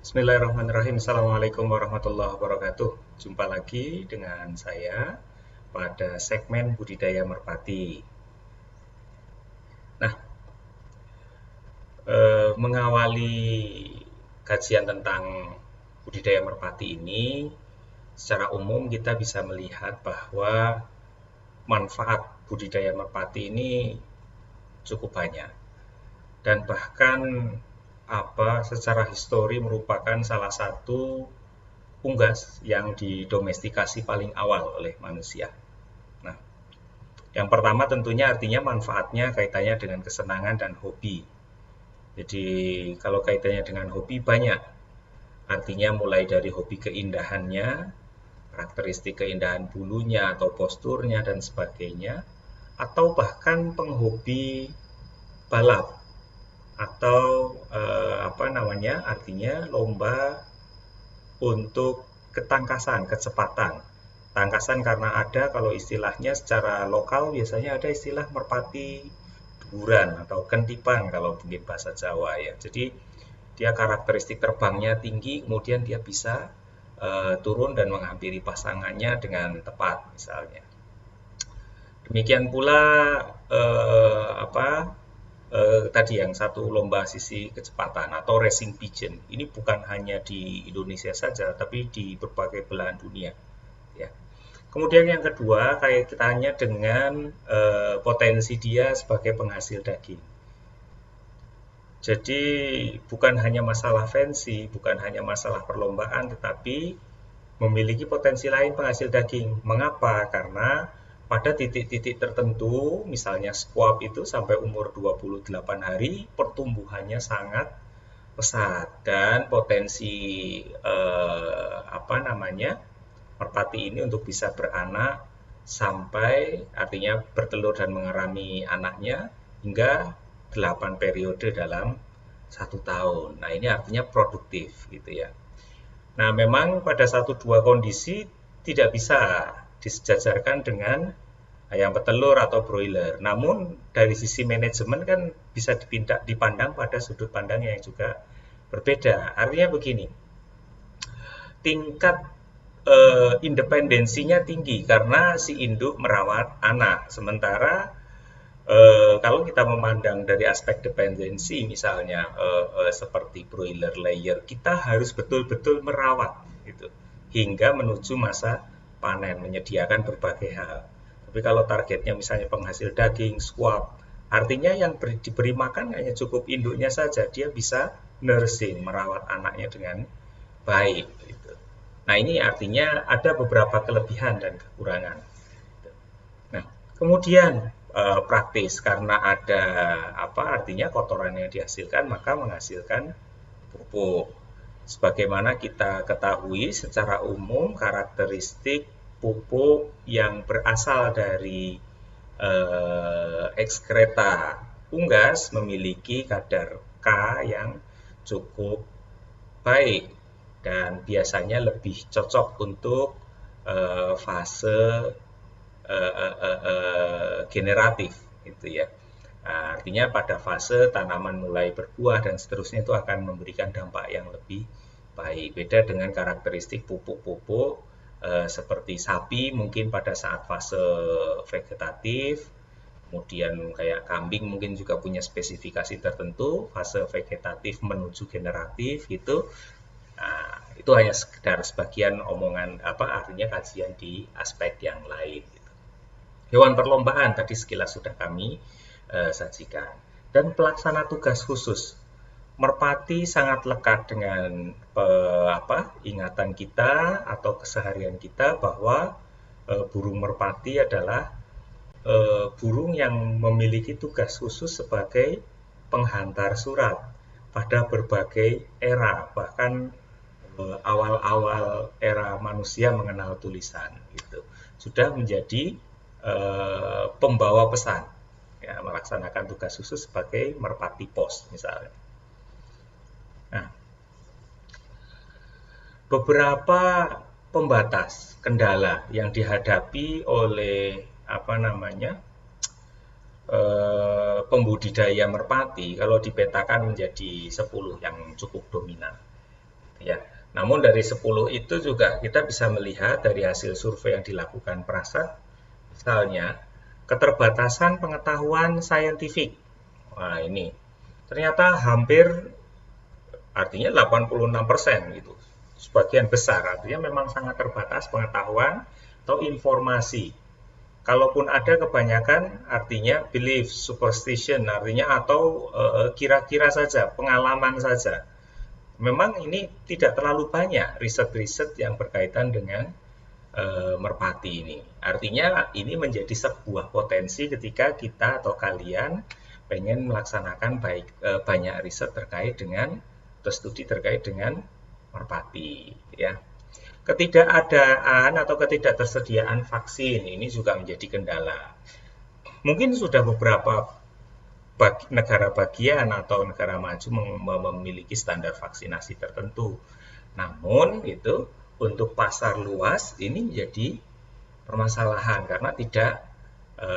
Bismillahirrahmanirrahim. Assalamualaikum warahmatullahi wabarakatuh. Jumpa lagi dengan saya pada segmen budidaya merpati. Nah, mengawali kajian tentang budidaya merpati ini, secara umum kita bisa melihat bahwa manfaat budidaya merpati ini cukup banyak dan bahkan secara histori merupakan salah satu unggas yang didomestikasi paling awal oleh manusia. Nah, yang pertama tentunya artinya manfaatnya kaitannya dengan kesenangan dan hobi. Jadi kalau kaitannya dengan hobi banyak. Artinya mulai dari hobi keindahannya, karakteristik keindahan bulunya atau posturnya dan sebagainya, atau bahkan penghobi balap atau artinya lomba untuk ketangkasan, kecepatan. Tangkasan karena ada kalau istilahnya secara lokal biasanya ada istilah merpati duran atau kentipan kalau mungkin bahasa Jawa ya. Jadi dia karakteristik terbangnya tinggi, kemudian dia bisa turun dan menghampiri pasangannya dengan tepat misalnya. Demikian pula tadi yang satu lomba sisi kecepatan atau racing pigeon. Ini bukan hanya di Indonesia saja, tapi di berbagai belahan dunia. Ya. Kemudian yang kedua kaitannya dengan potensi dia sebagai penghasil daging. Jadi bukan hanya masalah fancy, bukan hanya masalah perlombaan, tetapi memiliki potensi lain penghasil daging. Mengapa? Karena pada titik-titik tertentu, misalnya squab itu sampai umur 28 hari, pertumbuhannya sangat pesat dan potensi merpati ini untuk bisa beranak sampai artinya bertelur dan mengerami anaknya hingga 8 periode dalam 1 tahun. Nah, ini artinya produktif gitu ya. Nah, memang pada 1-2 kondisi tidak bisa disejajarkan dengan ayam petelur atau broiler. Namun dari sisi manajemen kan bisa dipandang pada sudut pandang yang juga berbeda. Artinya begini, tingkat independensinya tinggi karena si induk merawat anak. Sementara kalau kita memandang dari aspek dependensi misalnya seperti broiler layer, kita harus betul-betul merawat gitu hingga menuju masa panen, menyediakan berbagai hal. Tapi kalau targetnya misalnya penghasil daging, squab, artinya yang diberi makan hanya cukup induknya saja, dia bisa nursing, merawat anaknya dengan baik gitu. Nah, ini artinya ada beberapa kelebihan dan kekurangan. Nah, kemudian praktis karena ada artinya kotoran yang dihasilkan maka menghasilkan pupuk. Sebagaimana kita ketahui secara umum karakteristik pupuk yang berasal dari ekskreta unggas memiliki kadar K yang cukup baik dan biasanya lebih cocok untuk fase generatif gitu ya. Nah, artinya pada fase tanaman mulai berbuah dan seterusnya itu akan memberikan dampak yang lebih baik. Beda dengan karakteristik pupuk-pupuk seperti sapi mungkin pada saat fase vegetatif, kemudian kayak kambing mungkin juga punya spesifikasi tertentu, fase vegetatif menuju generatif gitu. Nah, itu hanya sekedar sebagian omongan artinya kajian di aspek yang lain. Gitu. Hewan perlombaan tadi sekilas sudah kami sajikan. Dan pelaksana tugas khusus. Merpati sangat lekat dengan ingatan kita atau keseharian kita bahwa burung merpati adalah burung yang memiliki tugas khusus sebagai penghantar surat pada berbagai era, bahkan awal-awal era manusia mengenal tulisan gitu. Sudah menjadi pembawa pesan ya, melaksanakan tugas khusus sebagai merpati pos misalnya. Nah, beberapa pembatas kendala yang dihadapi oleh pembudidaya merpati kalau dipetakan menjadi 10 yang cukup dominan. Ya. Namun dari 10 itu juga kita bisa melihat dari hasil survei yang dilakukan Prasad, misalnya keterbatasan pengetahuan saintifik. Nah, ini ternyata hampir artinya 86% gitu. Sebagian besar artinya memang sangat terbatas pengetahuan atau informasi. Kalaupun ada kebanyakan artinya belief, superstition artinya atau kira-kira saja, pengalaman saja. Memang ini tidak terlalu banyak riset-riset yang berkaitan dengan merpati ini. Artinya ini menjadi sebuah potensi ketika kita atau kalian pengen melaksanakan banyak riset terkait dengan atau studi terkait dengan merpati, ya. Ketidakadaan atau ketidaktersediaan vaksin ini juga menjadi kendala. Mungkin sudah beberapa negara bagian atau negara maju memiliki standar vaksinasi tertentu. Namun itu untuk pasar luas ini menjadi permasalahan karena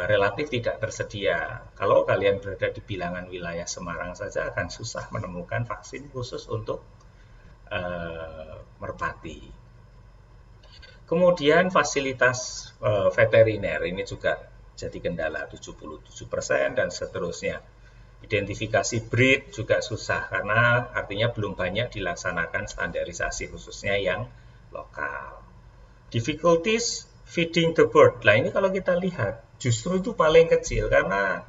relatif tidak tersedia. Kalau kalian berada di bilangan wilayah Semarang saja akan susah menemukan vaksin khusus untuk merpati. Kemudian fasilitas veteriner ini juga jadi kendala 77% dan seterusnya. Identifikasi breed juga susah karena artinya belum banyak dilaksanakan standarisasi khususnya yang lokal. Difficulties feeding the bird. Nah ini kalau kita lihat justru itu paling kecil karena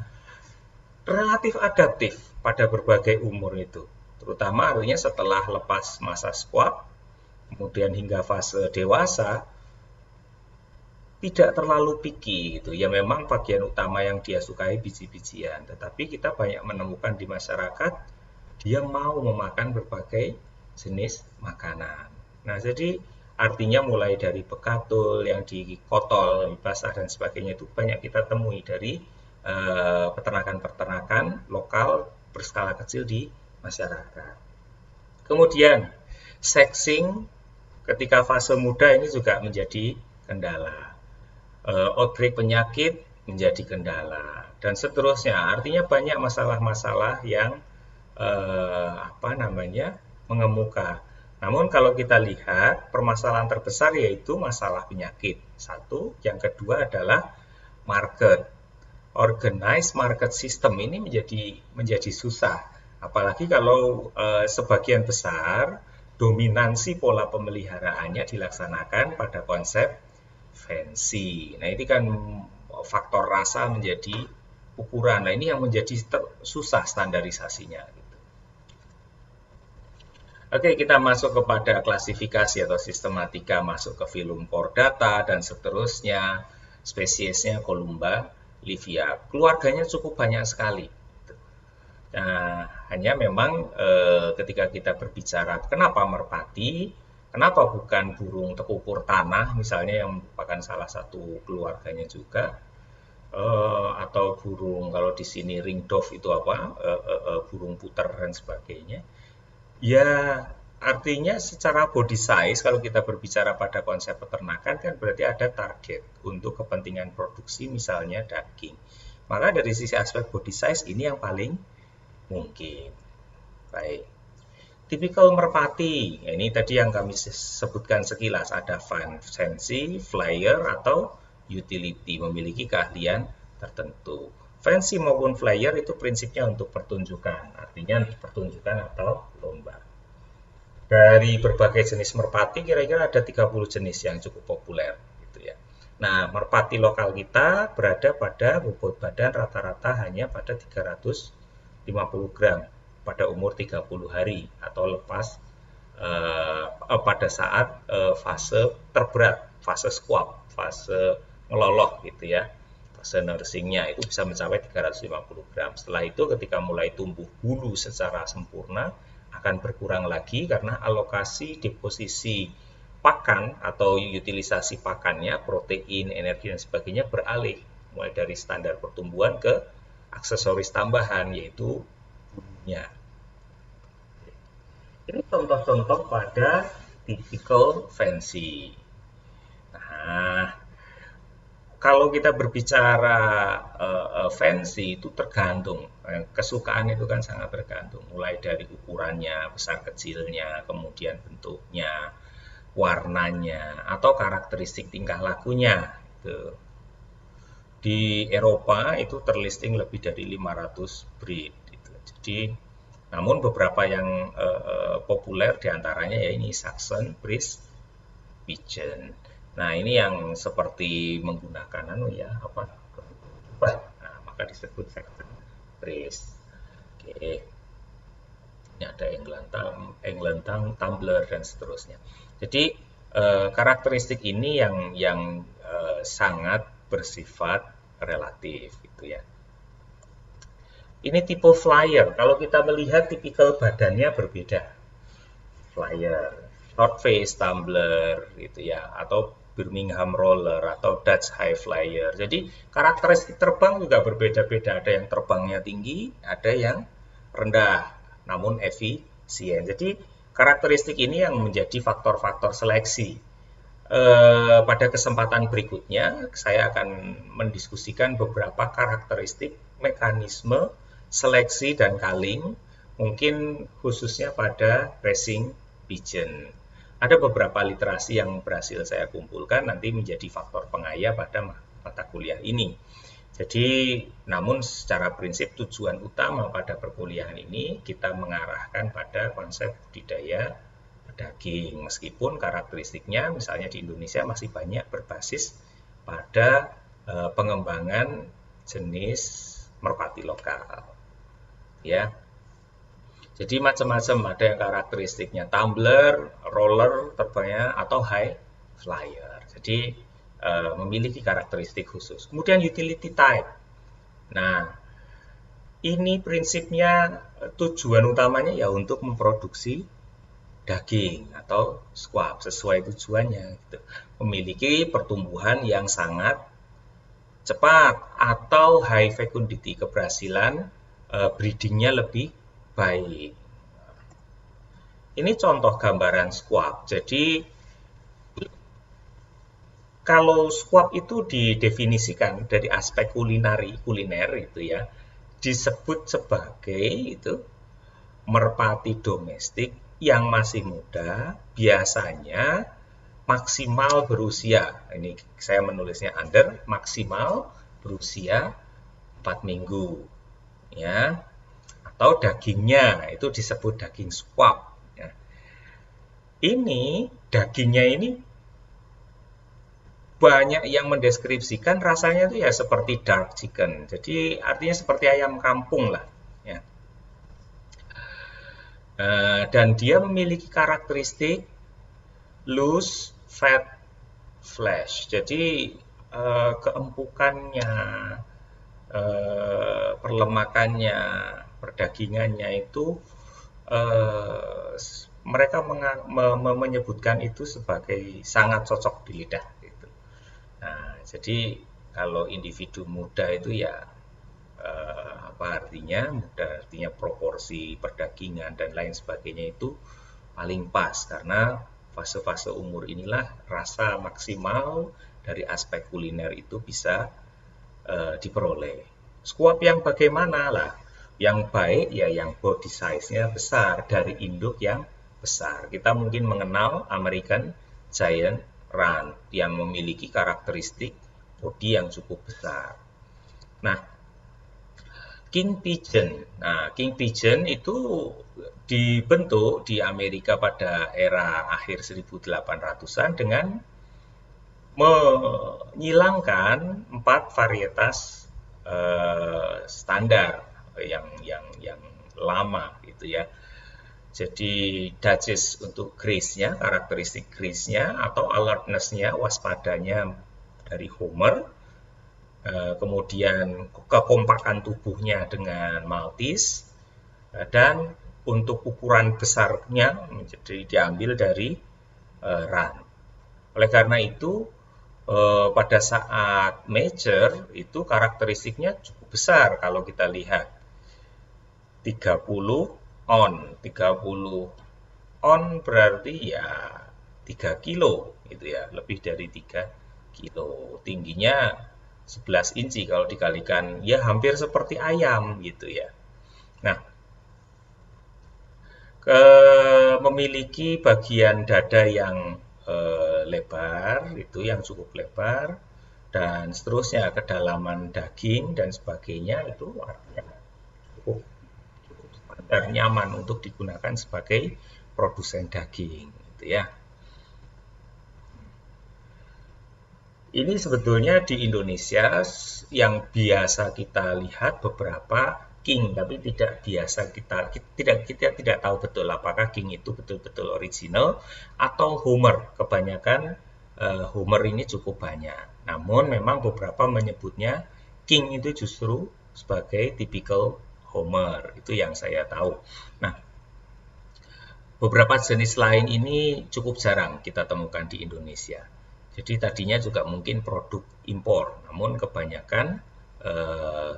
relatif adaptif pada berbagai umur itu. Terutama artinya setelah lepas masa squat, kemudian hingga fase dewasa, tidak terlalu picky gitu. Ya memang bagian utama yang dia sukai biji-bijian, tetapi kita banyak menemukan di masyarakat dia mau memakan berbagai jenis makanan. Nah, jadi artinya mulai dari bekatul yang dikotol, basah dan sebagainya itu banyak kita temui dari peternakan-peternakan lokal berskala kecil di masyarakat. Kemudian sexing ketika fase muda ini juga menjadi kendala. Outbreak penyakit menjadi kendala dan seterusnya. Artinya banyak masalah-masalah yang mengemuka. Namun kalau kita lihat permasalahan terbesar yaitu masalah penyakit. Satu, yang kedua adalah market. Organized market system ini menjadi susah. Apalagi kalau sebagian besar dominansi pola pemeliharaannya dilaksanakan pada konsep fancy. Nah, ini kan faktor rasa menjadi ukuran. Nah, ini yang menjadi susah standarisasinya. Oke, kita masuk kepada klasifikasi atau sistematika, masuk ke filum chordata dan seterusnya. Spesiesnya Columba livia. Keluarganya cukup banyak sekali. Nah, hanya memang ketika kita berbicara kenapa merpati, kenapa bukan burung tekukur tanah misalnya yang merupakan salah satu keluarganya juga, atau burung kalau di sini ringdove itu burung puter dan sebagainya. Ya artinya secara body size kalau kita berbicara pada konsep peternakan kan berarti ada target untuk kepentingan produksi misalnya daging. Maka dari sisi aspek body size ini yang paling mungkin. Baik. Tipikal merpati, ini tadi yang kami sebutkan sekilas, ada fancy, flyer, atau utility, memiliki keahlian tertentu. Fancy maupun flyer itu prinsipnya untuk pertunjukan, artinya pertunjukan atau lomba. Dari berbagai jenis merpati, kira-kira ada 30 jenis yang cukup populer. Gitu ya. Nah, merpati lokal kita berada pada bobot badan rata-rata hanya pada 350 gram. Pada umur 30 hari atau lepas pada saat fase terberat, fase squat, fase ngeloloh gitu ya. Fase nursingnya itu bisa mencapai 350 gram. Setelah itu ketika mulai tumbuh bulu secara sempurna akan berkurang lagi karena alokasi deposisi pakan atau utilisasi pakannya, protein, energi dan sebagainya beralih mulai dari standar pertumbuhan ke aksesoris tambahan yaitu bulunya. Ini contoh-contoh pada typical fancy. Nah, kalau kita berbicara fancy itu tergantung. Kesukaan itu kan sangat tergantung. Mulai dari ukurannya, besar kecilnya, kemudian bentuknya, warnanya, atau karakteristik tingkah lakunya. Gitu. Di Eropa itu terlisting lebih dari 500 breed. Gitu. Jadi, namun beberapa yang populer diantaranya ya ini Saxon, British, Pigeon. Nah, ini yang seperti menggunakan nah, maka disebut Saxon British. Oke. Ini ada England Tumbler dan seterusnya. Jadi karakteristik ini yang sangat bersifat relatif gitu ya. Ini tipe flyer. Kalau kita melihat tipikal badannya berbeda. Flyer, short face tumbler gitu ya, atau Birmingham roller atau Dutch high flyer. Jadi karakteristik terbang juga berbeda-beda. Ada yang terbangnya tinggi, ada yang rendah, namun efisien. Jadi karakteristik ini yang menjadi faktor-faktor seleksi. Pada kesempatan berikutnya, saya akan mendiskusikan beberapa karakteristik mekanisme seleksi dan culling, mungkin khususnya pada racing pigeon. Ada beberapa literasi yang berhasil saya kumpulkan nanti menjadi faktor pengaya pada mata kuliah ini. Jadi, namun secara prinsip tujuan utama pada perkuliahan ini kita mengarahkan pada konsep budidaya daging. Meskipun karakteristiknya misalnya di Indonesia masih banyak berbasis pada pengembangan jenis merpati lokal. Ya. Jadi macam-macam, ada yang karakteristiknya tumbler, roller terbangnya, atau high flyer. Jadi memiliki karakteristik khusus. Kemudian utility type. Nah, ini prinsipnya tujuan utamanya ya untuk memproduksi daging atau squab sesuai tujuannya. Gitu. Memiliki pertumbuhan yang sangat cepat atau high fecundity, keberhasilan breedingnya lebih baik. Ini contoh gambaran squab. Jadi kalau squab itu didefinisikan dari aspek kuliner itu ya, disebut sebagai itu merpati domestik yang masih muda, biasanya maksimal berusia, ini saya menulisnya under, maksimal berusia 4 minggu. Ya, atau dagingnya itu disebut daging squab. Ya. Ini dagingnya ini banyak yang mendeskripsikan rasanya itu ya seperti dark chicken. Jadi artinya seperti ayam kampung lah. Ya. Dan dia memiliki karakteristik loose fat flesh. Jadi keempukannya, perlemakannya, perdagingannya itu mereka menyebutkan itu sebagai sangat cocok di lidah. Gitu. Nah, jadi kalau individu muda itu ya apa artinya? Muda artinya proporsi perdagingan dan lain sebagainya itu paling pas karena fase-fase umur inilah rasa maksimal dari aspek kuliner itu bisa diperoleh. Squab yang bagaimana lah? Yang baik ya yang body size-nya besar dari induk yang besar. Kita mungkin mengenal American Giant Runt yang memiliki karakteristik body yang cukup besar. Nah, King Pigeon. Nah, King Pigeon itu dibentuk di Amerika pada era akhir 1800-an dengan menyilangkan 4 varietas standar yang lama gitu ya. Jadi Duchess untuk grace-nya, karakteristik grace-nya atau alertness-nya, waspadanya dari Homer. Kemudian kekompakan tubuhnya dengan Maltese dan untuk ukuran besarnya menjadi diambil dari Runt. Oleh karena itu pada saat mature itu karakteristiknya cukup besar kalau kita lihat 30 on berarti ya 3 kilo gitu ya, lebih dari 3 kilo. Tingginya 11 inci kalau dikalikan, ya hampir seperti ayam gitu ya. Nah, memiliki bagian dada yang lebar, itu yang cukup lebar, dan seterusnya kedalaman daging dan sebagainya, itu artinya cukup standar, nyaman untuk digunakan sebagai produsen daging gitu ya. Ini sebetulnya di Indonesia yang biasa kita lihat beberapa king, tapi tidak biasa kita tidak tahu betul apakah king itu betul-betul original atau Homer. Kebanyakan Homer ini cukup banyak. Namun memang beberapa menyebutnya king itu justru sebagai typical Homer. Itu yang saya tahu. Nah, beberapa jenis lain ini cukup jarang kita temukan di Indonesia. Jadi tadinya juga mungkin produk impor, namun kebanyakan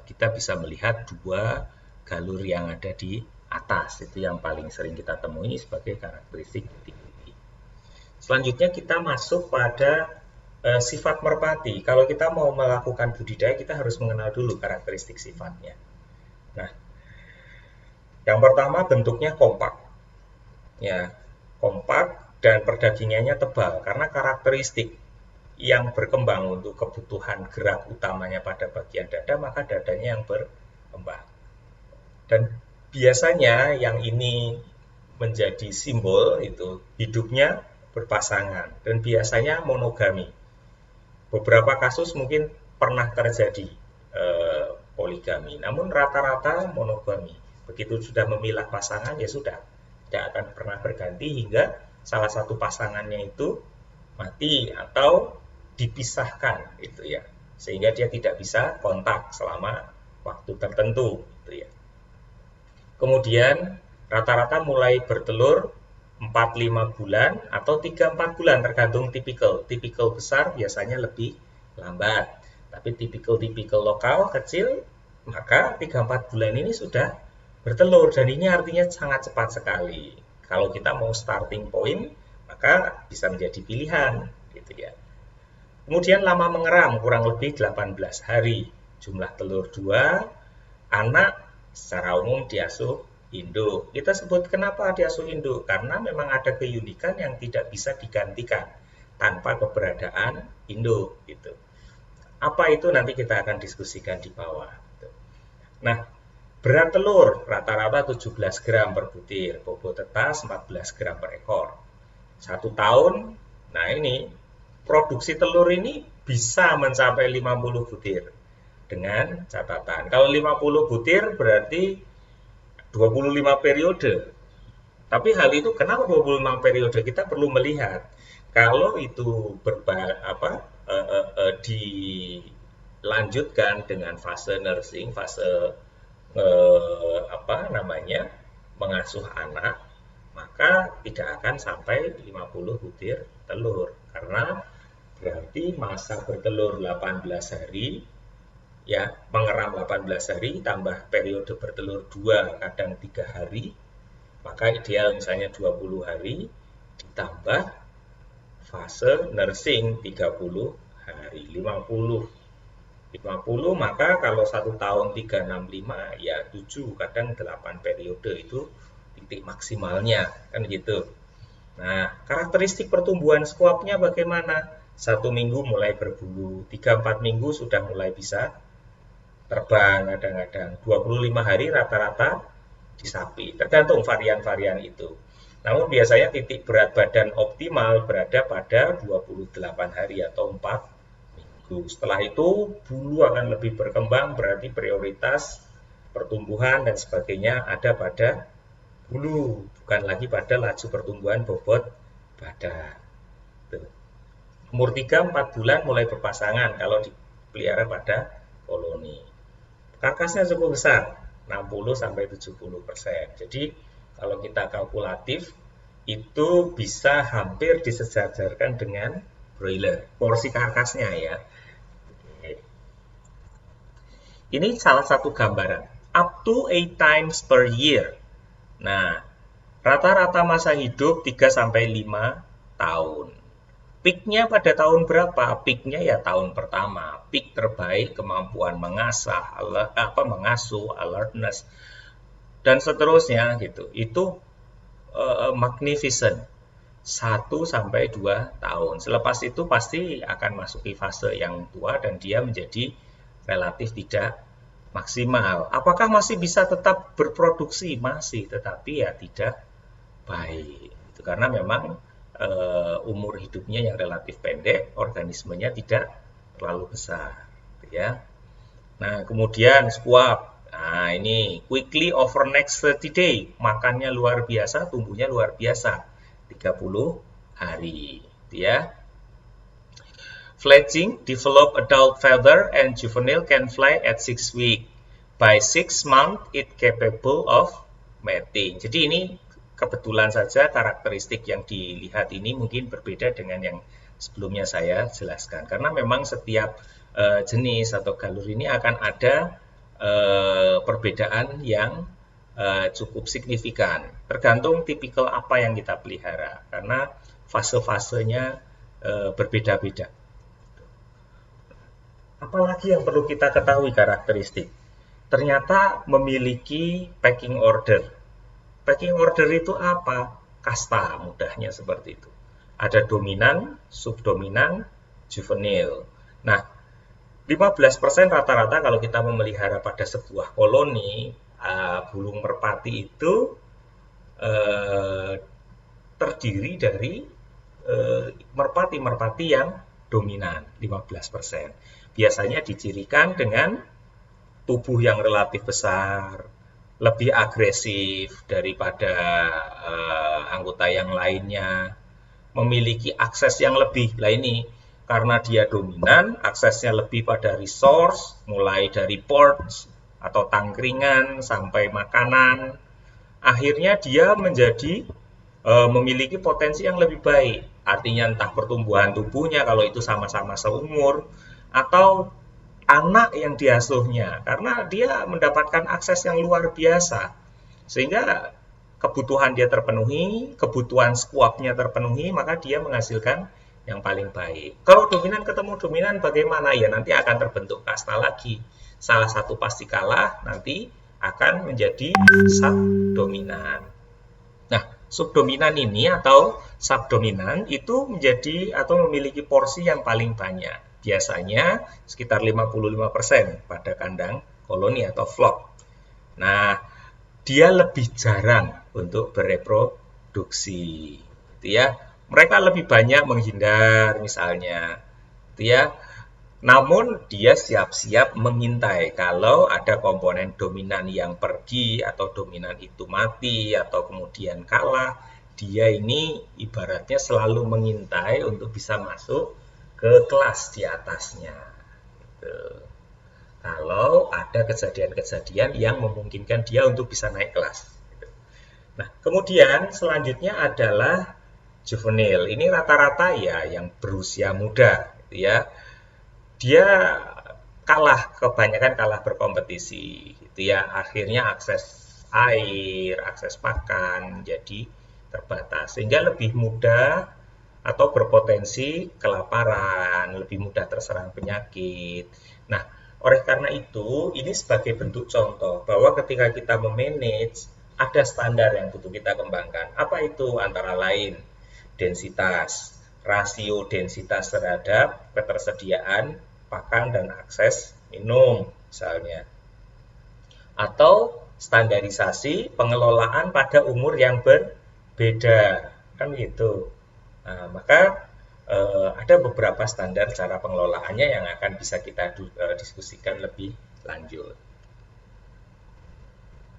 kita bisa melihat dua galur yang ada di atas, itu yang paling sering kita temui sebagai karakteristik tinggi. Selanjutnya kita masuk pada sifat merpati. Kalau kita mau melakukan budidaya, kita harus mengenal dulu karakteristik sifatnya. Nah, yang pertama bentuknya kompak, ya, kompak dan perdagingannya tebal karena karakteristik yang berkembang untuk kebutuhan gerak utamanya pada bagian dada, maka dadanya yang berkembang. Dan biasanya yang ini menjadi simbol itu hidupnya berpasangan dan biasanya monogami. Beberapa kasus mungkin pernah terjadi poligami, namun rata-rata monogami. Begitu sudah memilah pasangan, ya sudah, tidak akan pernah berganti hingga salah satu pasangannya itu mati atau dipisahkan itu ya, sehingga dia tidak bisa kontak selama waktu tertentu gitu ya. Kemudian rata-rata mulai bertelur 4-5 bulan atau 3-4 bulan tergantung tipikal. Tipikal besar biasanya lebih lambat, tapi tipikal lokal kecil maka 3-4 bulan ini sudah bertelur, dan ini artinya sangat cepat sekali. Kalau kita mau starting point, maka bisa menjadi pilihan gitu ya. Kemudian lama mengeram, kurang lebih 18 hari. Jumlah telur 2, anak secara umum diasuh induk. Kita sebut kenapa diasuh induk? Karena memang ada keunikan yang tidak bisa digantikan tanpa keberadaan induk gitu. Apa itu nanti kita akan diskusikan di bawah. Nah, berat telur rata-rata 17 gram per butir, bobot tetas 14 gram per ekor. 1 tahun, nah ini produksi telur ini bisa mencapai 50 butir. Dengan catatan, kalau 50 butir berarti 25 periode. Tapi hal itu kenapa 25 periode? Kita perlu melihat kalau itu dilanjutkan dengan fase nursing, fase mengasuh anak, maka tidak akan sampai 50 butir telur, karena berarti masa bertelur 18 hari, ya, mengeram 18 hari, tambah periode bertelur 2, kadang 3 hari, maka ideal misalnya 20 hari, ditambah fase nursing 30 hari, 50, maka kalau 1 tahun 365, ya 7, kadang 8 periode, itu titik maksimalnya, kan gitu. Nah, karakteristik pertumbuhan skuapnya bagaimana? 1 minggu mulai berbulu, 3-4 minggu sudah mulai bisa terbang, kadang-kadang 25 hari rata-rata di sapi, tergantung varian-varian itu. Namun biasanya titik berat badan optimal berada pada 28 hari atau 4 minggu. Setelah itu bulu akan lebih berkembang, berarti prioritas pertumbuhan dan sebagainya ada pada bulu, bukan lagi pada laju pertumbuhan bobot badan. Umur 3-4 bulan mulai berpasangan kalau dipelihara pada koloni. Karkasnya cukup besar, 60-70%. Jadi kalau kita kalkulatif, itu bisa hampir disejajarkan dengan broiler. Porsi karkasnya ya. Ini salah satu gambaran. Up to 8 times per year. Nah, rata-rata masa hidup 3-5 tahun. Peak-nya pada tahun berapa? Peak-nya ya tahun pertama. Peak terbaik kemampuan mengasuh, alertness, dan seterusnya gitu. Itu magnificent. 1 sampai 2 tahun. Selepas itu pasti akan masuki fase yang tua dan dia menjadi relatif tidak maksimal. Apakah masih bisa tetap berproduksi? Masih, tetapi ya tidak baik. Itu karena memang umur hidupnya yang relatif pendek, organismenya tidak terlalu besar, ya. Nah, kemudian squab. Nah, ini quickly over next 30 day, makannya luar biasa, tumbuhnya luar biasa, 30 hari, ya. Fledging, develop adult feather and juvenile can fly at 6 weeks. By 6 months, it capable of mating. Jadi ini kebetulan saja karakteristik yang dilihat ini mungkin berbeda dengan yang sebelumnya saya jelaskan. Karena memang setiap jenis atau galur ini akan ada perbedaan yang cukup signifikan. Tergantung tipikal apa yang kita pelihara. Karena fase-fasenya berbeda-beda. Apalagi yang perlu kita ketahui karakteristik? Ternyata memiliki pecking order. Pecking order itu apa? Kasta, mudahnya seperti itu. Ada dominan, subdominan, juvenil. Nah, 15% rata-rata kalau kita memelihara pada sebuah koloni, burung merpati itu terdiri dari merpati-merpati yang dominan, 15%. Biasanya dicirikan dengan tubuh yang relatif besar, lebih agresif daripada anggota yang lainnya, memiliki akses yang lebih. Lah ini karena dia dominan, aksesnya lebih pada resource, mulai dari ports atau tangkringan sampai makanan. Akhirnya dia menjadi memiliki potensi yang lebih baik. Artinya entah pertumbuhan tubuhnya kalau itu sama-sama seumur, atau anak yang diasuhnya, karena dia mendapatkan akses yang luar biasa, sehingga kebutuhan dia terpenuhi, kebutuhan squabnya terpenuhi, maka dia menghasilkan yang paling baik. Kalau dominan ketemu dominan bagaimana? Ya nanti akan terbentuk kasta lagi. Salah satu pasti kalah, nanti akan menjadi subdominan. Nah, subdominan ini atau subdominan itu menjadi atau memiliki porsi yang paling banyak. Biasanya sekitar 55% pada kandang koloni atau flock. Nah, dia lebih jarang untuk bereproduksi, gitu ya. Mereka lebih banyak menghindar misalnya, gitu ya. Namun dia siap-siap mengintai kalau ada komponen dominan yang pergi atau dominan itu mati atau kemudian kalah. Dia ini ibaratnya selalu mengintai untuk bisa masuk ke kelas di atasnya. Gitu. Kalau ada kejadian-kejadian yang memungkinkan dia untuk bisa naik kelas. Gitu. Nah, kemudian selanjutnya adalah juvenil. Ini rata-rata ya yang berusia muda, gitu ya. Dia kebanyakan kalah berkompetisi, gitu ya. Akhirnya akses air, akses makan jadi terbatas, sehingga lebih mudah atau berpotensi kelaparan, lebih mudah terserang penyakit. Nah, oleh karena itu, ini sebagai bentuk contoh bahwa ketika kita memanage, ada standar yang butuh kita kembangkan. Apa itu? Antara lain, densitas, rasio densitas terhadap ketersediaan pakan dan akses minum, misalnya. Atau standarisasi pengelolaan pada umur yang berbeda, kan gitu. Nah, maka ada beberapa standar cara pengelolaannya yang akan bisa kita diskusikan lebih lanjut.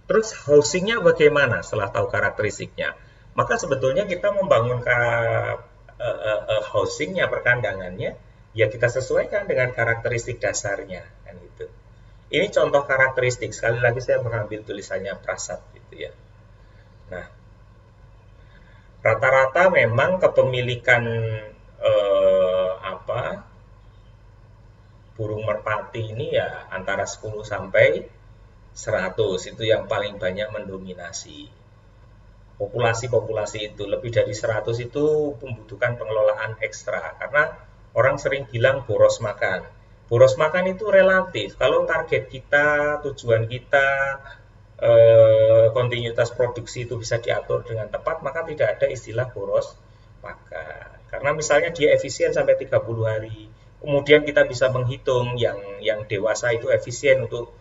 Terus housingnya bagaimana setelah tahu karakteristiknya? Maka sebetulnya kita membangun housingnya, perkandangannya, ya kita sesuaikan dengan karakteristik dasarnya, kan gitu. Ini contoh karakteristik. Sekali lagi saya mengambil tulisannya Prasad, gitu ya. Nah, rata-rata memang kepemilikan burung merpati ini ya antara 10 sampai 100, itu yang paling banyak mendominasi. populasi-populasi itu lebih dari 100 itu membutuhkan pengelolaan ekstra karena orang sering bilang boros makan. Boros makan itu relatif. Kalau target kita, tujuan kita, kontinuitas produksi itu bisa diatur dengan tepat, maka tidak ada istilah boros makan. Karena misalnya dia efisien sampai 30 hari. Kemudian kita bisa menghitung yang dewasa itu efisien untuk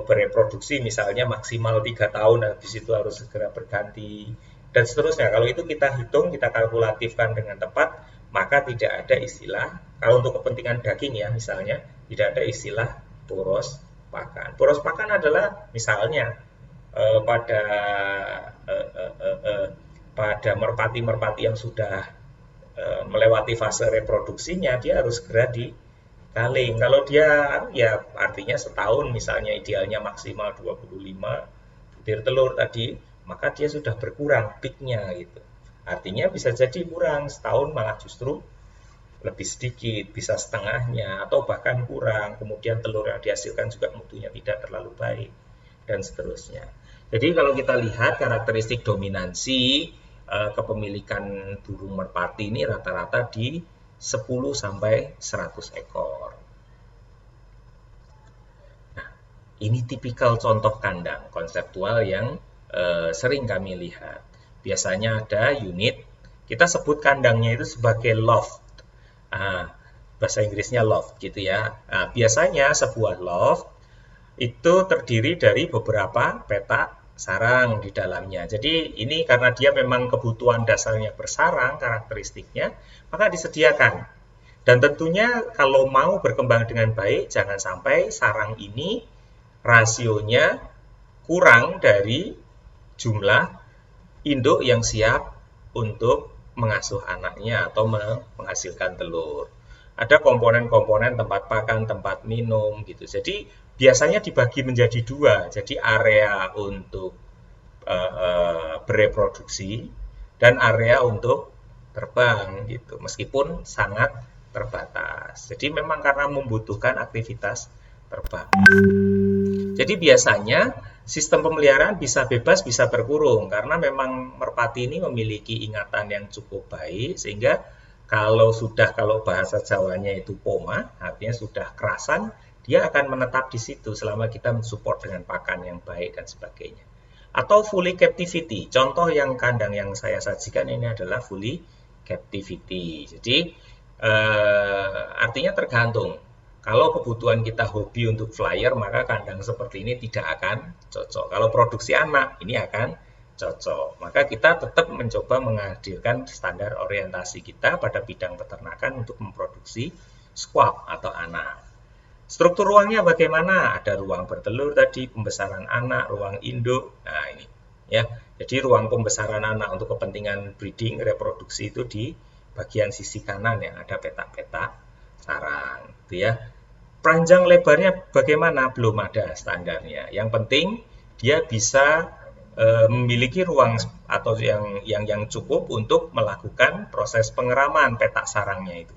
bereproduksi misalnya maksimal 3 tahun, habis itu harus segera berganti dan seterusnya. Kalau itu kita hitung, kita kalkulatifkan dengan tepat, maka tidak ada istilah, kalau untuk kepentingan daging ya misalnya, tidak ada istilah boros pakan. Boros pakan adalah misalnya pada pada merpati-merpati yang sudah melewati fase reproduksinya, dia harus segera dikaling. Kalau dia ya artinya setahun misalnya idealnya maksimal 25 butir telur tadi, maka dia sudah berkurang peaknya gitu. Artinya bisa jadi kurang setahun, malah justru lebih sedikit, bisa setengahnya atau bahkan kurang. Kemudian telur yang dihasilkan juga mutunya tidak terlalu baik dan seterusnya. Jadi kalau kita lihat karakteristik dominansi kepemilikan burung merpati ini rata-rata di 10 sampai 100 ekor. Nah, ini tipikal contoh kandang konseptual yang sering kami lihat. Biasanya ada unit, kita sebut kandangnya itu sebagai loft. Bahasa Inggrisnya loft gitu ya. Biasanya sebuah loft itu terdiri dari beberapa petak sarang di dalamnya. Jadi ini karena dia memang kebutuhan dasarnya bersarang karakteristiknya, maka disediakan. Dan tentunya kalau mau berkembang dengan baik, jangan sampai sarang ini rasionya kurang dari jumlah induk yang siap untuk mengasuh anaknya atau menghasilkan telur. Ada komponen-komponen tempat pakan, tempat minum gitu. Jadi biasanya dibagi menjadi dua. Jadi area untuk bereproduksi dan area untuk terbang gitu. Meskipun sangat terbatas. Jadi memang karena membutuhkan aktivitas terbang. Jadi biasanya sistem pemeliharaan bisa bebas, bisa berkurung karena memang merpati ini memiliki ingatan yang cukup baik sehingga kalau bahasa Jawanya itu poma, artinya sudah kerasan, dia akan menetap di situ selama kita mensupport dengan pakan yang baik dan sebagainya. Atau fully captivity. Contoh yang kandang yang saya sajikan ini adalah fully captivity. Jadi artinya tergantung. Kalau kebutuhan kita hobi untuk flyer, maka kandang seperti ini tidak akan cocok. Kalau produksi anak, ini akan cocok. Maka kita tetap mencoba menghadirkan standar orientasi kita pada bidang peternakan untuk memproduksi squab atau anak. Struktur ruangnya bagaimana? Ada ruang bertelur tadi, pembesaran anak, ruang induk. Nah ini ya. Jadi ruang pembesaran anak untuk kepentingan breeding, reproduksi itu di bagian sisi kanan yang ada petak-petak sarang, gitu ya. Panjang lebarnya bagaimana? Belum ada standarnya. Yang penting dia bisa memiliki ruang atau yang cukup untuk melakukan proses pengeraman petak sarangnya itu.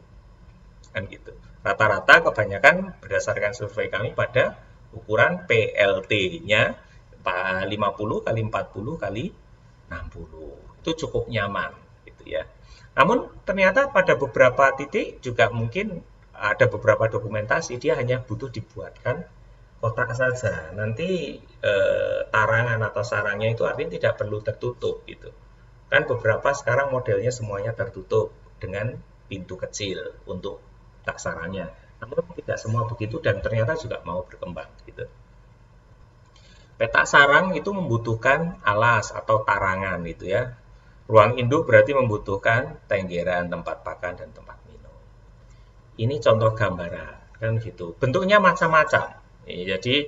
Kan gitu. Rata-rata kebanyakan berdasarkan survei kami pada ukuran PLT-nya 50 kali 40 kali 60. Itu cukup nyaman gitu ya. Namun ternyata pada beberapa titik juga mungkin ada beberapa dokumentasi dia hanya butuh dibuatkan kotak saja. Nanti tarangan atau sarangnya itu artinya tidak perlu tertutup gitu. Kan beberapa sekarang modelnya semuanya tertutup dengan pintu kecil untuk kotak sarangnya. Namun tidak semua begitu dan ternyata juga mau berkembang gitu. Petak sarang itu membutuhkan alas atau tarangan gitu ya. Ruang induk berarti membutuhkan tenggeran, tempat pakan dan tempat minum. Ini contoh gambaran kan gitu. Bentuknya macam-macam. Jadi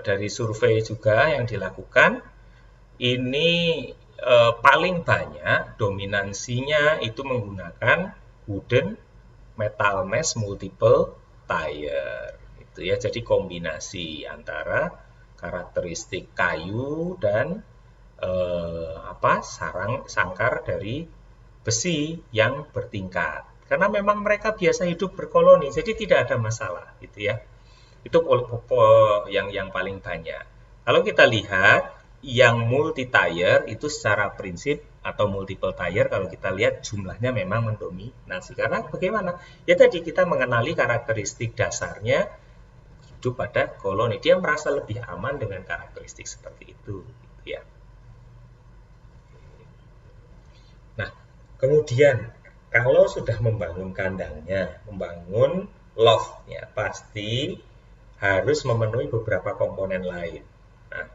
dari survei juga yang dilakukan ini paling banyak dominansinya itu menggunakan wooden metal mesh multiple tier itu ya. Jadi kombinasi antara karakteristik kayu dan sangkar dari besi yang bertingkat. Karena memang mereka biasa hidup berkoloni, jadi tidak ada masalah gitu ya. Itu yang paling banyak. Kalau kita lihat yang multi tier itu secara prinsip atau multiple tier kalau kita lihat jumlahnya memang mendominasi. Karena bagaimana? Ya tadi kita mengenali karakteristik dasarnya hidup pada koloni. Dia merasa lebih aman dengan karakteristik seperti itu, gitu ya. Nah, kemudian kalau sudah membangun kandangnya, membangun loft-nya, pasti harus memenuhi beberapa komponen lain. Nah,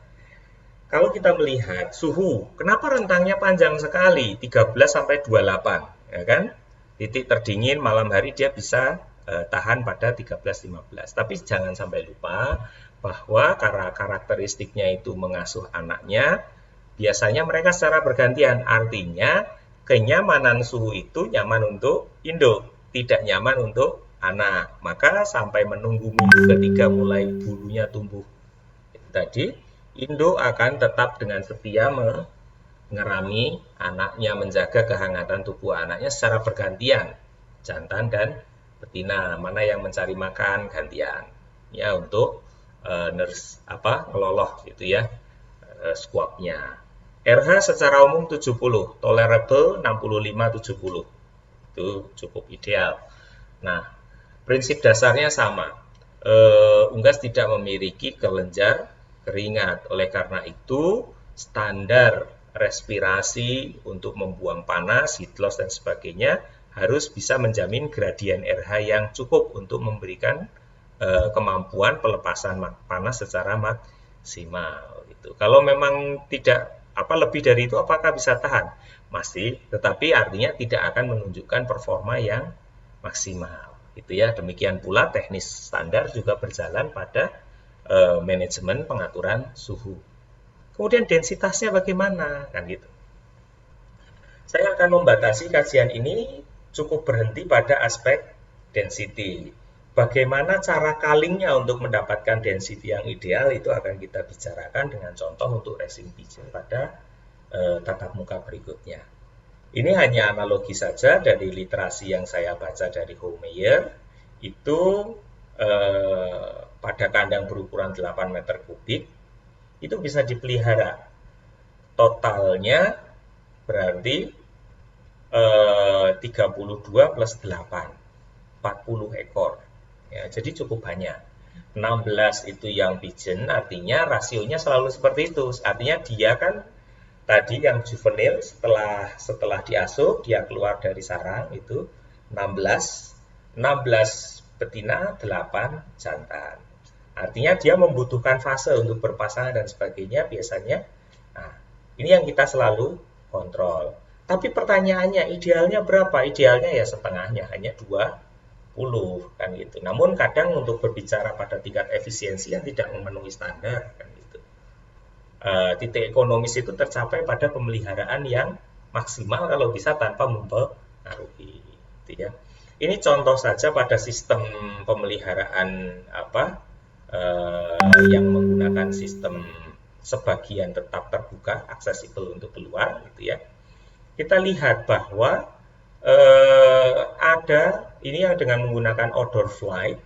kalau kita melihat suhu, kenapa rentangnya panjang sekali, 13 sampai 28, ya kan? Titik terdingin malam hari dia bisa tahan pada 13-15. Tapi jangan sampai lupa bahwa karakteristiknya itu mengasuh anaknya, biasanya mereka secara bergantian. Artinya kenyamanan suhu itu nyaman untuk induk, tidak nyaman untuk anak. Maka sampai menunggu minggu ketiga mulai bulunya tumbuh itu tadi, induk akan tetap dengan setia mengerami anaknya, menjaga kehangatan tubuh anaknya secara bergantian, jantan dan betina, mana yang mencari makan gantian, ya untuk nurse ngeloloh gitu ya, squabnya. RH secara umum 70, tolerable 65-70, itu cukup ideal. Nah, prinsip dasarnya sama. Unggas tidak memiliki kelenjar keringat. Oleh karena itu, standar respirasi untuk membuang panas, heat loss dan sebagainya harus bisa menjamin gradien RH yang cukup untuk memberikan kemampuan pelepasan panas secara maksimal. Gitu. Kalau memang tidak lebih dari itu, apakah bisa tahan? Masih, tetapi artinya tidak akan menunjukkan performa yang maksimal. Gitu ya. Demikian pula teknis standar juga berjalan pada manajemen pengaturan suhu. Kemudian densitasnya bagaimana? Kan gitu. Saya akan membatasi kajian ini cukup berhenti pada aspek density. Bagaimana cara callingnya untuk mendapatkan density yang ideal itu akan kita bicarakan dengan contoh untuk resin pigeon pada tatap muka berikutnya. Ini hanya analogi saja dari literasi yang saya baca dari Homeyer. Itu pada kandang berukuran 8 meter kubik itu bisa dipelihara. Totalnya berarti 32 plus 8, 40 ekor. Ya, jadi cukup banyak. 16 itu yang pigeon, artinya rasionya selalu seperti itu. Artinya dia kan tadi yang juvenil setelah diasuh, dia keluar dari sarang itu 16 betina, 8 jantan. Artinya dia membutuhkan fase untuk berpasangan dan sebagainya biasanya. Nah, ini yang kita selalu kontrol. Tapi pertanyaannya idealnya berapa? Idealnya ya setengahnya, hanya 20 kan gitu. Namun kadang untuk berbicara pada tingkat efisiensi yang tidak memenuhi standar kan gitu. Titik ekonomis itu tercapai pada pemeliharaan yang maksimal kalau bisa tanpa mempengaruhi gitu ya. Ini contoh saja pada sistem pemeliharaan yang menggunakan sistem sebagian tetap terbuka, aksesibel untuk keluar gitu ya. Kita lihat bahwa ada ini yang dengan menggunakan outdoor flight,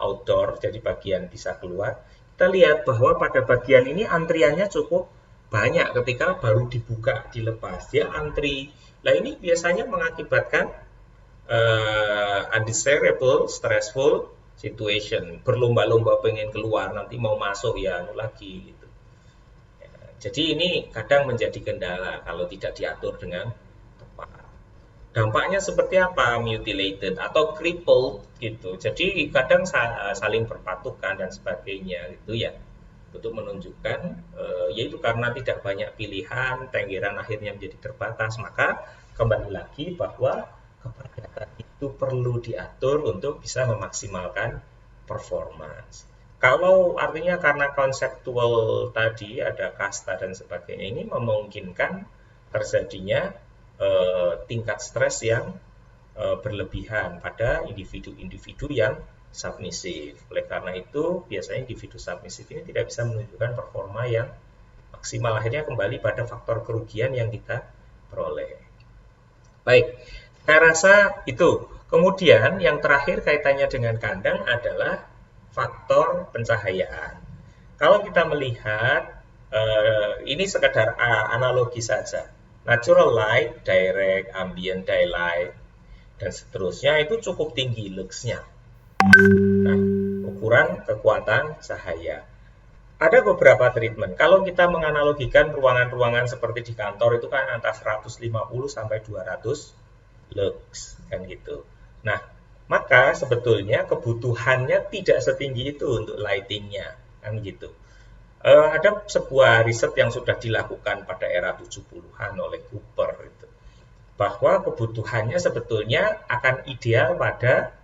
outdoor jadi bagian bisa keluar. Kita lihat bahwa pada bagian ini antriannya cukup banyak ketika baru dibuka, dilepas ya antri. Nah ini biasanya mengakibatkan undesirable, stressful situation, berlomba-lomba pengen keluar, nanti mau masuk ya lagi gitu. Ya, jadi ini kadang menjadi kendala kalau tidak diatur dengan tepat. Dampaknya seperti apa? Mutilated atau crippled gitu. Jadi kadang saling berpatukan dan sebagainya gitu ya. Untuk menunjukkan yaitu karena tidak banyak pilihan, tenggeran akhirnya menjadi terbatas, maka kembali lagi bahwa kepercayaan itu perlu diatur untuk bisa memaksimalkan performance. Kalau artinya karena konseptual tadi ada kasta dan sebagainya, ini memungkinkan terjadinya tingkat stres yang berlebihan pada individu-individu yang submisif. Oleh karena itu, biasanya individu submisif ini tidak bisa menunjukkan performa yang maksimal. Akhirnya kembali pada faktor kerugian yang kita peroleh. Baik, saya rasa itu. Kemudian yang terakhir kaitannya dengan kandang adalah faktor pencahayaan. Kalau kita melihat Ini sekedar analogi saja. Natural light, direct, ambient daylight, dan seterusnya itu cukup tinggi luxnya. Nah, ukuran kekuatan cahaya. Ada beberapa treatment. Kalau kita menganalogikan ruangan-ruangan seperti di kantor itu kan antara 150 sampai 200 lux kan gitu. Nah, maka sebetulnya kebutuhannya tidak setinggi itu untuk lightingnya kan gitu. Ada sebuah riset yang sudah dilakukan pada era 70-an oleh Cooper itu, bahwa kebutuhannya sebetulnya akan ideal pada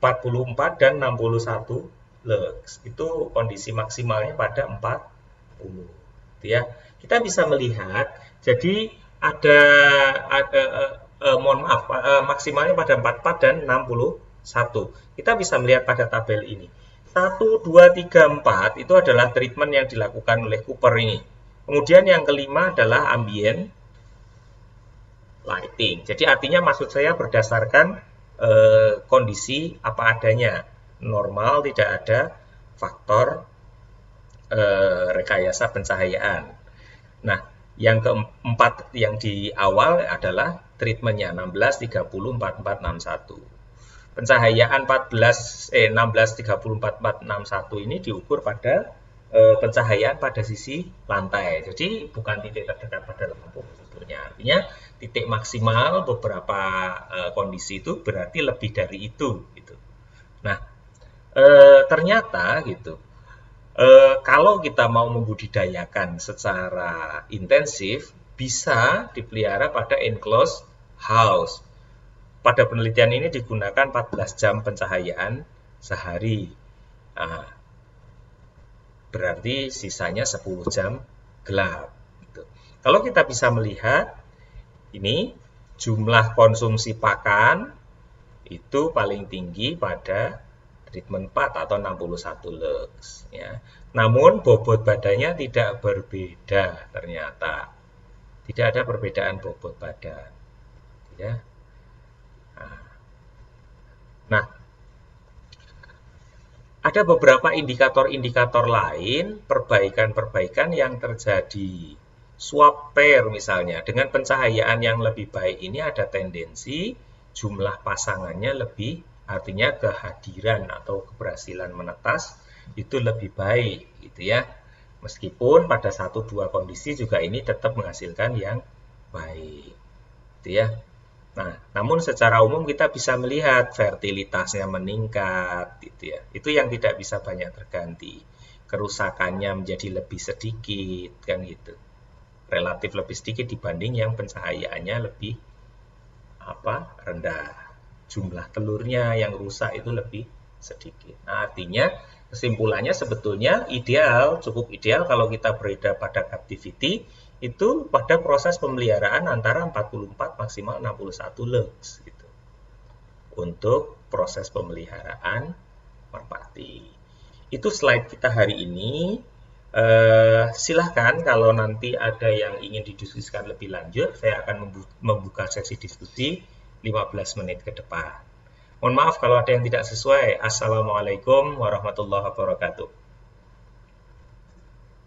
44 dan 61 lux. Itu kondisi maksimalnya pada 40. Ya. Kita bisa melihat, jadi mohon maaf, maksimalnya pada 44 dan 61. Kita bisa melihat pada tabel ini. 1, 2, 3, 4 itu adalah treatment yang dilakukan oleh Cooper ini. Kemudian yang kelima adalah ambient lighting. Jadi artinya maksud saya berdasarkan kondisi apa adanya, normal, tidak ada faktor rekayasa pencahayaan. Nah, yang keempat yang di awal adalah treatmentnya 16, 30, 44, 61. Pencahayaan 16, 30, 44, 61 ini diukur pada pencahayaan pada sisi lantai. Jadi bukan titik terdekat pada lampu sebetulnya. Artinya titik maksimal beberapa kondisi itu berarti lebih dari itu gitu. Nah, ternyata gitu. Kalau kita mau membudidayakan secara intensif, bisa dipelihara pada enclosed house. Pada penelitian ini digunakan 14 jam pencahayaan sehari. Nah, berarti sisanya 10 jam gelap. Gitu. Kalau kita bisa melihat, ini jumlah konsumsi pakan itu paling tinggi pada treatment 4 atau 61 lux. Ya. Namun bobot badannya tidak berbeda ternyata. Tidak ada perbedaan bobot badan. Ya. Nah, ada beberapa indikator-indikator lain, perbaikan-perbaikan yang terjadi. Swap pair misalnya, dengan pencahayaan yang lebih baik ini ada tendensi jumlah pasangannya lebih, artinya kehadiran atau keberhasilan menetas itu lebih baik gitu ya. Meskipun pada 1-2 kondisi juga ini tetap menghasilkan yang baik gitu ya. Nah, namun secara umum kita bisa melihat fertilitasnya meningkat gitu ya. Itu yang tidak bisa banyak terganti. Kerusakannya menjadi lebih sedikit kan gitu. Relatif lebih sedikit dibanding yang pencahayaannya lebih rendah. Jumlah telurnya yang rusak itu lebih sedikit. Nah, artinya kesimpulannya sebetulnya ideal, cukup ideal kalau kita berada pada captivity itu pada proses pemeliharaan antara 44 maksimal 61 lux gitu. Untuk proses pemeliharaan merpati. Itu slide kita hari ini. Silahkan kalau nanti ada yang ingin didiskusikan lebih lanjut, saya akan membuka sesi diskusi 15 menit ke depan. Mohon maaf kalau ada yang tidak sesuai. Assalamualaikum warahmatullahi wabarakatuh.